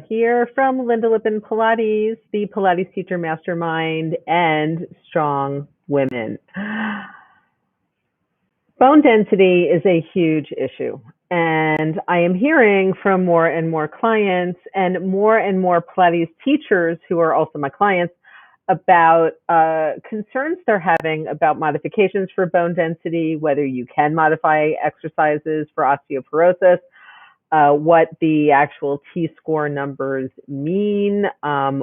Here from Linda Lippin Pilates, the Pilates Teacher Mastermind, and Strong Women. Bone density is a huge issue, and I am hearing from more and more clients and more Pilates teachers who are also my clients about concerns they're having about modifications for bone density, whether you can modify exercises for osteoporosis, what the actual T-score numbers mean,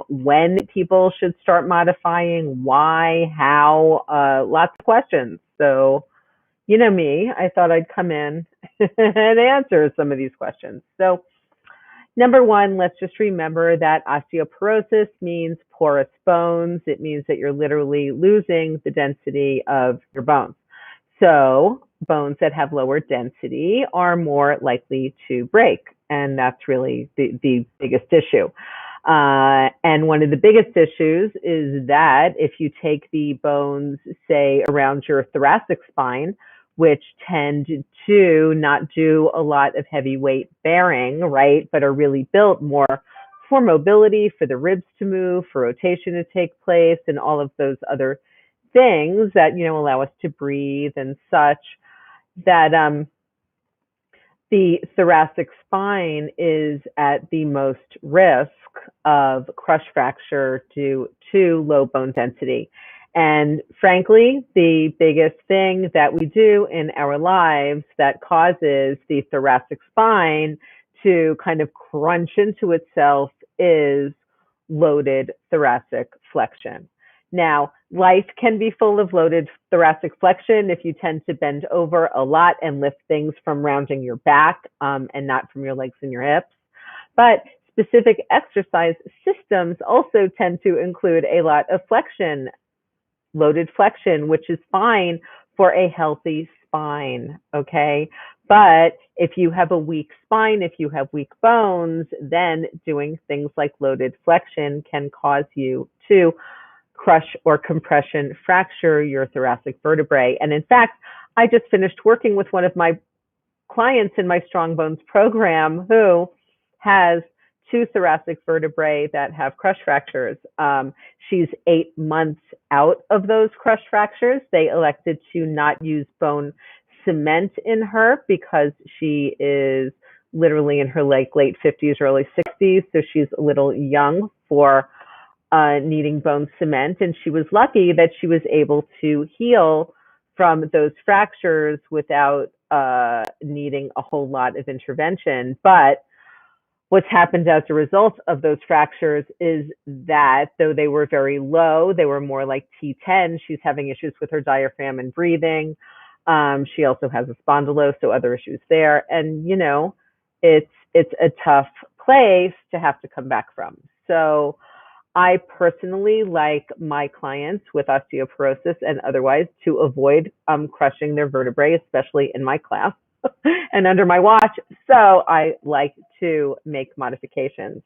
when people should start modifying, why, how, lots of questions. So, you know me, I thought I'd come in and answer some of these questions. So, number one, let's just remember that osteoporosis means porous bones. It means that you're literally losing the density of your bones. So bones that have lower density are more likely to break. And that's really the biggest issue. And one of the biggest issues is that if you take the bones, say, around your thoracic spine, which tend to not do a lot of heavy weight bearing, right, but are really built more for mobility, for the ribs to move, for rotation to take place, and all of those other things that, allow us to breathe and such, that the thoracic spine is at the most risk of crush fracture due to low bone density. And frankly, the biggest thing that we do in our lives that causes the thoracic spine to kind of crunch into itself is loaded thoracic flexion. Now, life can be full of loaded thoracic flexion if you tend to bend over a lot and lift things from rounding your back and not from your legs and your hips. But specific exercise systems also tend to include a lot of flexion, loaded flexion, which is fine for a healthy spine, okay? But if you have a weak spine, if you have weak bones, then doing things like loaded flexion can cause you to crush or compression fracture your thoracic vertebrae. And in fact, I just finished working with one of my clients in my Strong Bones program who has two thoracic vertebrae that have crush fractures. She's 8 months out of those crush fractures. They elected to not use bone cement in her because she is literally in her late 50s, early 60s. So she's a little young for needing bone cement, and she was lucky that she was able to heal from those fractures without needing a whole lot of intervention. But what's happened as a result of those fractures is that though they were very low, they were more like T10. She's having issues with her diaphragm and breathing. She also has a spondylose, so other issues there. And, it's a tough place to have to come back from. So I personally like my clients with osteoporosis and otherwise to avoid crushing their vertebrae, especially in my class and under my watch. So I like to make modifications.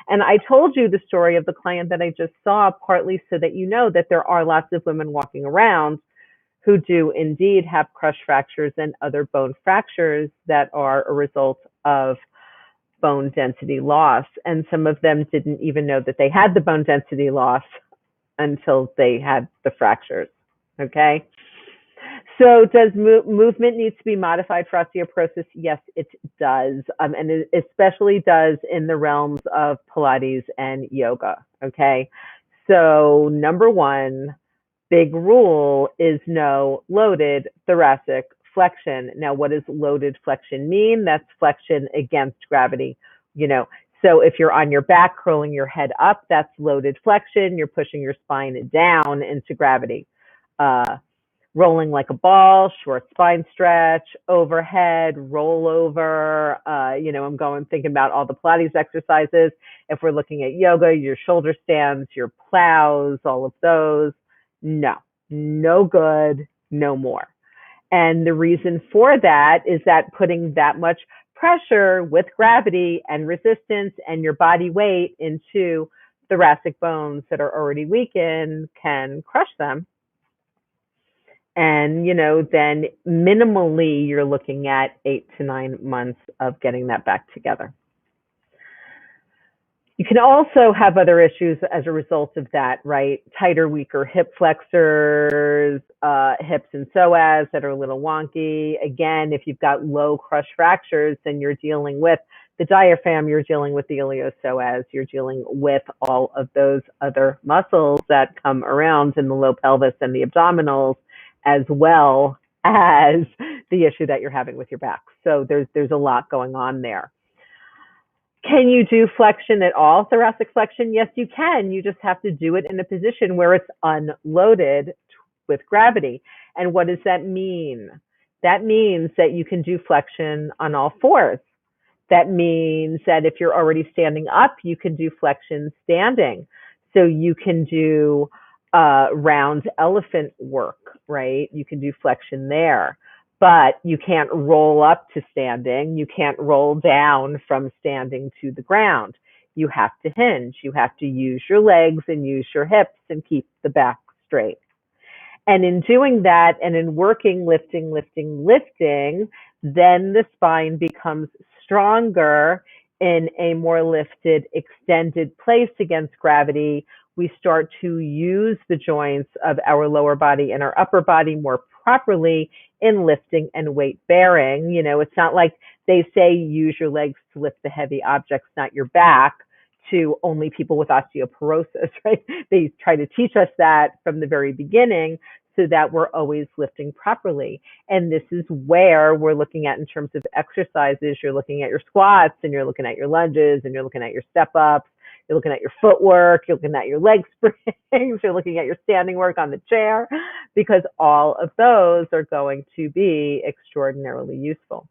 And I told you the story of the client that I just saw partly so that you know that there are lots of women walking around who do indeed have crush fractures and other bone fractures that are a result of bone density loss. And some of them didn't even know that they had the bone density loss until they had the fractures. Okay. So does movement need to be modified for osteoporosis? Yes, it does. And it especially does in the realms of Pilates and yoga. Okay. So number one, big rule is no loaded thoracic flexion. Now, what does loaded flexion mean? That's flexion against gravity, So if you're on your back, curling your head up, that's loaded flexion. You're pushing your spine down into gravity. Rolling like a ball, short spine stretch, overhead, roll over. I'm thinking about all the Pilates exercises. If we're looking at yoga, your shoulder stands, your plows, all of those. No good, no more. And the reason for that is that putting that much pressure with gravity and resistance and your body weight into thoracic bones that are already weakened can crush them. And, then minimally you're looking at 8 to 9 months of getting that back together. You can also have other issues as a result of that, right? Tighter, weaker hip flexors, hips and psoas that are a little wonky. Again, if you've got low crush fractures, then you're dealing with the diaphragm, you're dealing with the iliopsoas, you're dealing with all of those other muscles that come around in the low pelvis and the abdominals, as well as the issue that you're having with your back. So there's a lot going on there. Can you do flexion at all, thoracic flexion? Yes, you can. You just have to do it in a position where it's unloaded with gravity. And what does that mean? That means that you can do flexion on all fours. That means that if you're already standing up, you can do flexion standing. So you can do round elephant work, right? You can do flexion there. But you can't roll up to standing. You can't roll down from standing to the ground. You have to hinge. You have to use your legs and use your hips and keep the back straight. And in doing that and in working, lifting, then the spine becomes stronger in a more lifted, extended place against gravity. We start to use the joints of our lower body and our upper body more properly in lifting and weight bearing. You know, it's not like they say use your legs to lift the heavy objects, not your back, to only people with osteoporosis, right? They try to teach us that from the very beginning so that we're always lifting properly. And this is where we're looking at in terms of exercises. You're looking at your squats and you're looking at your lunges and you're looking at your step ups. You're looking at your footwork, you're looking at your leg springs, you're looking at your standing work on the chair, because all of those are going to be extraordinarily useful.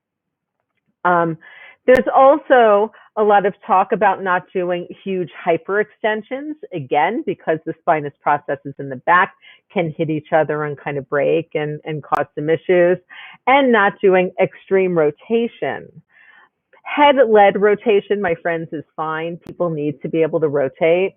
There's also a lot of talk about not doing huge hyperextensions, again, because the spinous processes in the back can hit each other and kind of break and cause some issues, and not doing extreme rotation. Head-led rotation, my friends, is fine. People need to be able to rotate.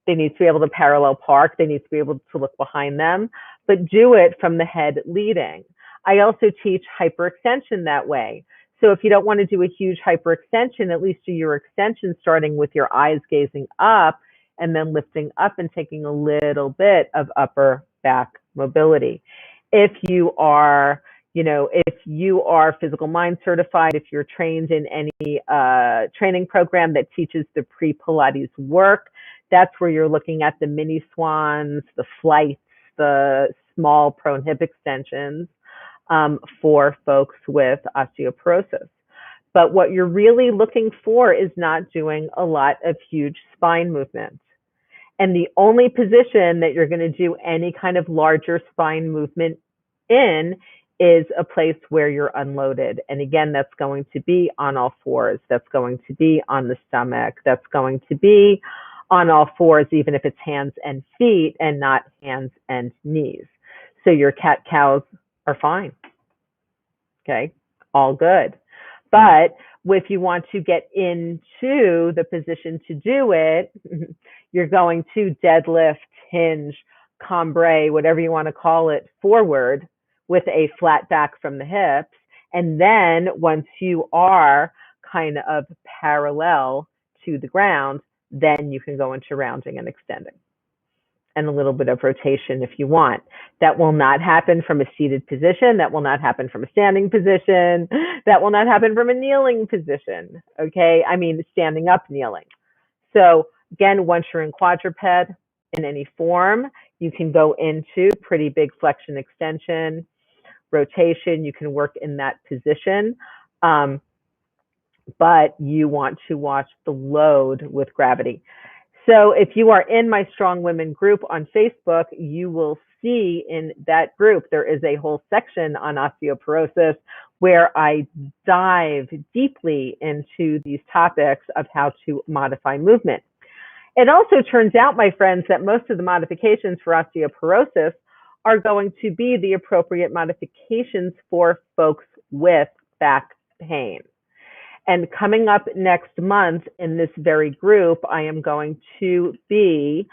They need to be able to parallel park. They need to be able to look behind them, but do it from the head leading. I also teach hyperextension that way. So if you don't want to do a huge hyperextension, at least do your extension starting with your eyes gazing up and then lifting up and taking a little bit of upper back mobility. If you are if you are physical mind certified, if you're trained in any training program that teaches the pre-Pilates work, that's where you're looking at the mini swans, the flights, the small prone hip extensions for folks with osteoporosis. But what you're really looking for is not doing a lot of huge spine movements. And the only position that you're going to do any kind of larger spine movement in is a place where you're unloaded. And again, that's going to be on all fours. That's going to be on the stomach. That's going to be on all fours, even if it's hands and feet and not hands and knees. So your cat-cows are fine. Okay, all good. But if you want to get into the position to do it, you're going to deadlift, hinge, cambray, whatever you want to call it, forward with a flat back from the hips. And then once you are kind of parallel to the ground, then you can go into rounding and extending and a little bit of rotation if you want. That will not happen from a seated position. That will not happen from a standing position. That will not happen from a kneeling position. Okay. I mean, standing up, kneeling. So again, once you're in quadruped in any form, you can go into pretty big flexion extension, rotation. You can work in that position. But you want to watch the load with gravity. So if you are in my Strong Women group on Facebook, you will see in that group, there is a whole section on osteoporosis where I dive deeply into these topics of how to modify movement. It also turns out, my friends, that most of the modifications for osteoporosis are going to be the appropriate modifications for folks with back pain. And coming up next month in this very group, I am going to be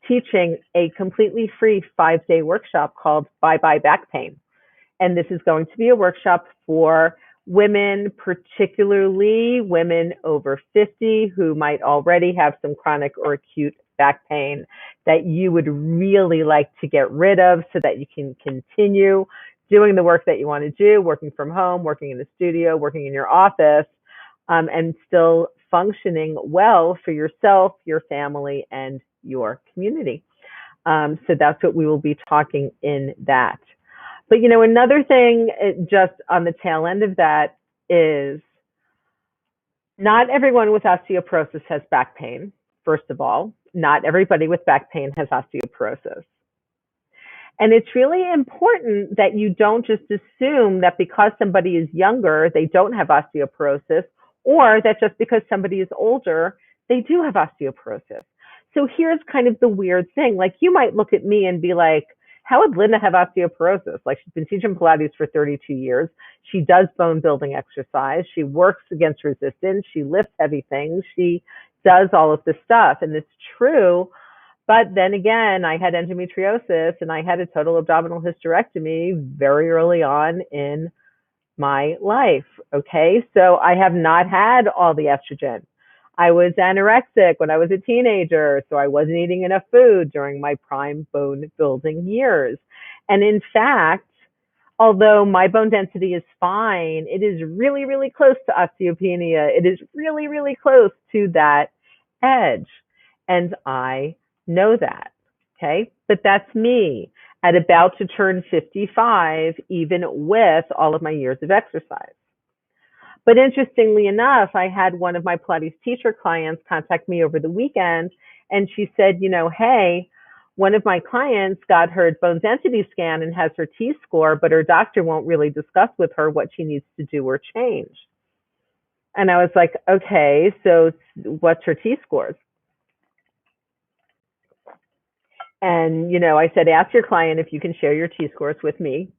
teaching a completely free 5-day workshop called Bye Bye Back Pain. And this is going to be a workshop for women, particularly women over 50 who might already have some chronic or acute back pain that you would really like to get rid of so that you can continue doing the work that you want to do, working from home, working in the studio, working in your office, and still functioning well for yourself, your family, and your community. So that's what we will be talking in that. But, another thing just on the tail end of that is not everyone with osteoporosis has back pain, first of all. Not everybody with back pain has osteoporosis. And it's really important that you don't just assume that because somebody is younger, they don't have osteoporosis, or that just because somebody is older, they do have osteoporosis. So here's kind of the weird thing. Like, you might look at me and be like, how would Linda have osteoporosis? Like, she's been teaching Pilates for 32 years. She does bone building exercise. She works against resistance. She lifts heavy things. She does all of this stuff. And it's true. But then again, I had endometriosis and I had a total abdominal hysterectomy very early on in my life. Okay. So I have not had all the estrogen. I was anorexic when I was a teenager, so I wasn't eating enough food during my prime bone building years. And in fact, although my bone density is fine, it is really, really close to osteopenia. It is really, really close to that edge. And I know that. Okay. But that's me at about to turn 55, even with all of my years of exercise. But interestingly enough, I had one of my Pilates teacher clients contact me over the weekend, and she said, hey, one of my clients got her bone density scan and has her T-score, but her doctor won't really discuss with her what she needs to do or change. And I was like, okay, so what's her T-scores? And, I said, ask your client if you can share your T-scores with me,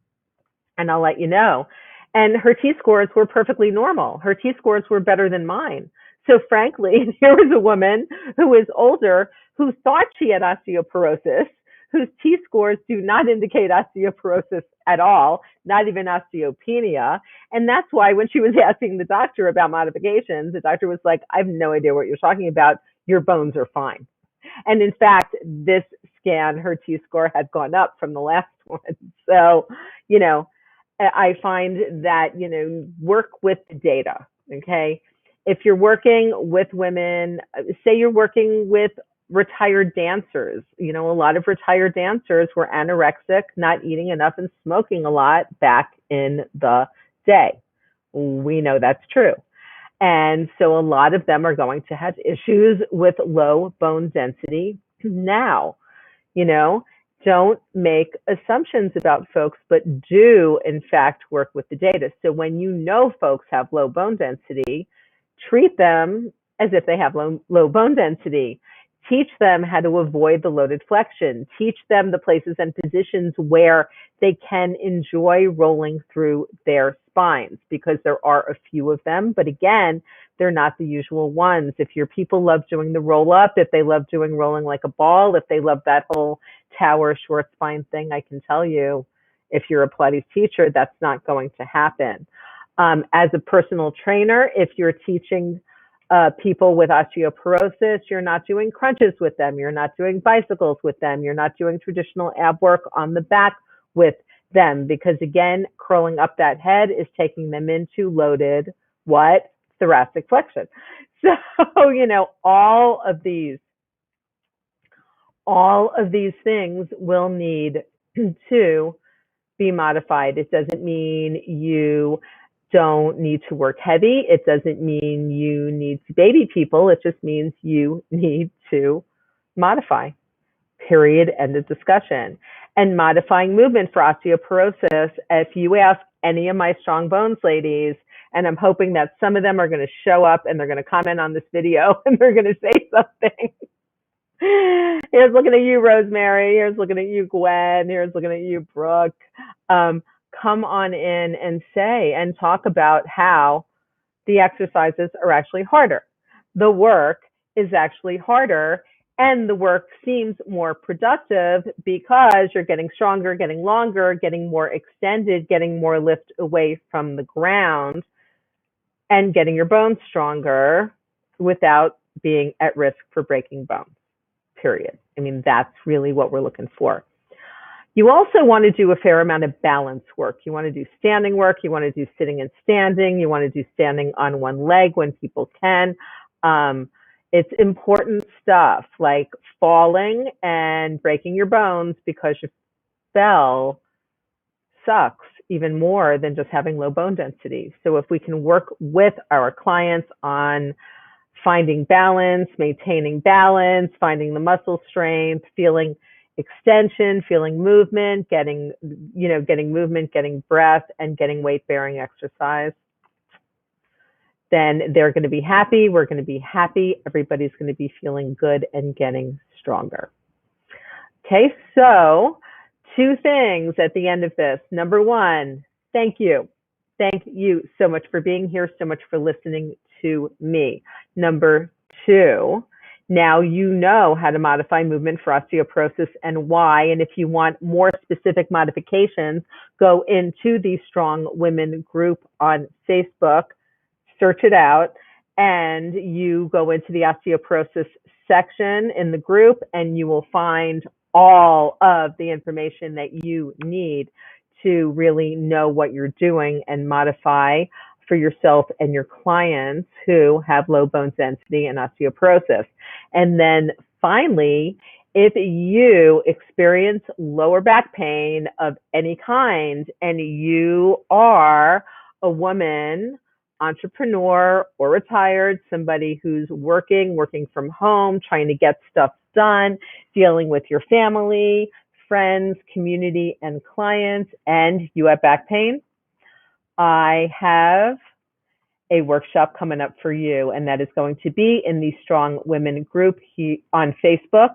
and I'll let you know. And her T-scores were perfectly normal. Her T-scores were better than mine. So frankly, here was a woman who was older, who thought she had osteoporosis, whose T-scores do not indicate osteoporosis at all, not even osteopenia. And that's why when she was asking the doctor about modifications, the doctor was like, I have no idea what you're talking about. Your bones are fine. And in fact, this scan, her T-score had gone up from the last one. So, I find that, work with the data, okay? If you're working with women, say you're working with retired dancers, a lot of retired dancers were anorexic, not eating enough and smoking a lot back in the day. We know that's true. And so a lot of them are going to have issues with low bone density now, Don't make assumptions about folks, but do, in fact, work with the data. So when folks have low bone density, treat them as if they have low bone density. Teach them how to avoid the loaded flexion. Teach them the places and positions where they can enjoy rolling through their spines, because there are a few of them. But again, they're not the usual ones. If your people love doing the roll up, if they love doing rolling like a ball, if they love that whole tower short spine thing, I can tell you, if you're a Pilates teacher, that's not going to happen. As a personal trainer, if you're teaching people with osteoporosis, you're not doing crunches with them. You're not doing bicycles with them. You're not doing traditional ab work on the back with them, because again, curling up that head is taking them into loaded thoracic flexion. So, all of these things will need to be modified. It doesn't mean you don't need to work heavy. It doesn't mean you need to baby people. It just means you need to modify. Period. End of discussion. And modifying movement for osteoporosis, if you ask any of my strong bones ladies, and I'm hoping that some of them are going to show up and they're going to comment on this video and they're going to say something. Here's looking at you, Rosemary. Here's looking at you, Gwen. Here's looking at you, Brooke. Come on in and say and talk about how the exercises are actually harder. The work is actually harder, and the work seems more productive because you're getting stronger, getting longer, getting more extended, getting more lift away from the ground. and getting your bones stronger without being at risk for breaking bones, period. I mean, that's really what we're looking for. You also want to do a fair amount of balance work. You want to do standing work. You want to do sitting and standing. You want to do standing on one leg when people can. It's important stuff like falling and breaking your bones because you fell sucks even more than just having low bone density. So if we can work with our clients on finding balance, maintaining balance, finding the muscle strength, feeling extension, feeling movement, getting movement, getting breath, and getting weight-bearing exercise, then they're going to be happy. We're going to be happy. Everybody's going to be feeling good and getting stronger. Okay, so 2 things at the end of this. Number 1, thank you. Thank you so much for being here, so much for listening to me. Number 2, now you know how to modify movement for osteoporosis and why. And if you want more specific modifications, go into the Strong Women group on Facebook, search it out, and you go into the osteoporosis section in the group, and you will find all of the information that you need to really know what you're doing and modify for yourself and your clients who have low bone density and osteoporosis. And then finally, if you experience lower back pain of any kind and you are a woman, entrepreneur, or retired, somebody who's working from home, trying to get stuff done, dealing with your family, friends, community, and clients, and you have back pain, I have a workshop coming up for you, and that is going to be in the Strong Women group on Facebook.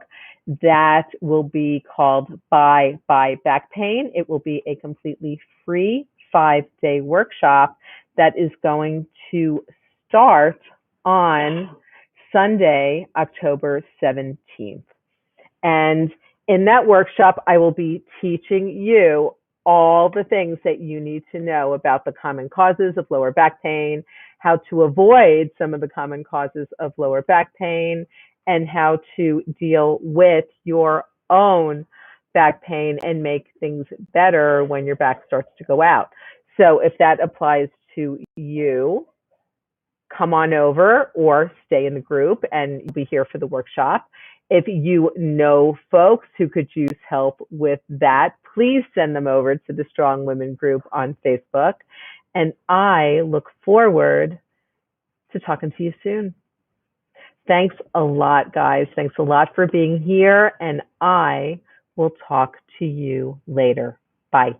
That will be called Bye Bye Back Pain. It will be a completely free 5-day workshop that is going to start on Sunday, October 17th. And in that workshop, I will be teaching you all the things that you need to know about the common causes of lower back pain, how to avoid some of the common causes of lower back pain, and how to deal with your own back pain and make things better when your back starts to go out. So if that applies to you, come on over or stay in the group and you'll be here for the workshop. If you know folks who could use help with that, please send them over to the Strong Women group on Facebook. And I look forward to talking to you soon. Thanks a lot, guys. Thanks a lot for being here. And I will talk to you later. Bye.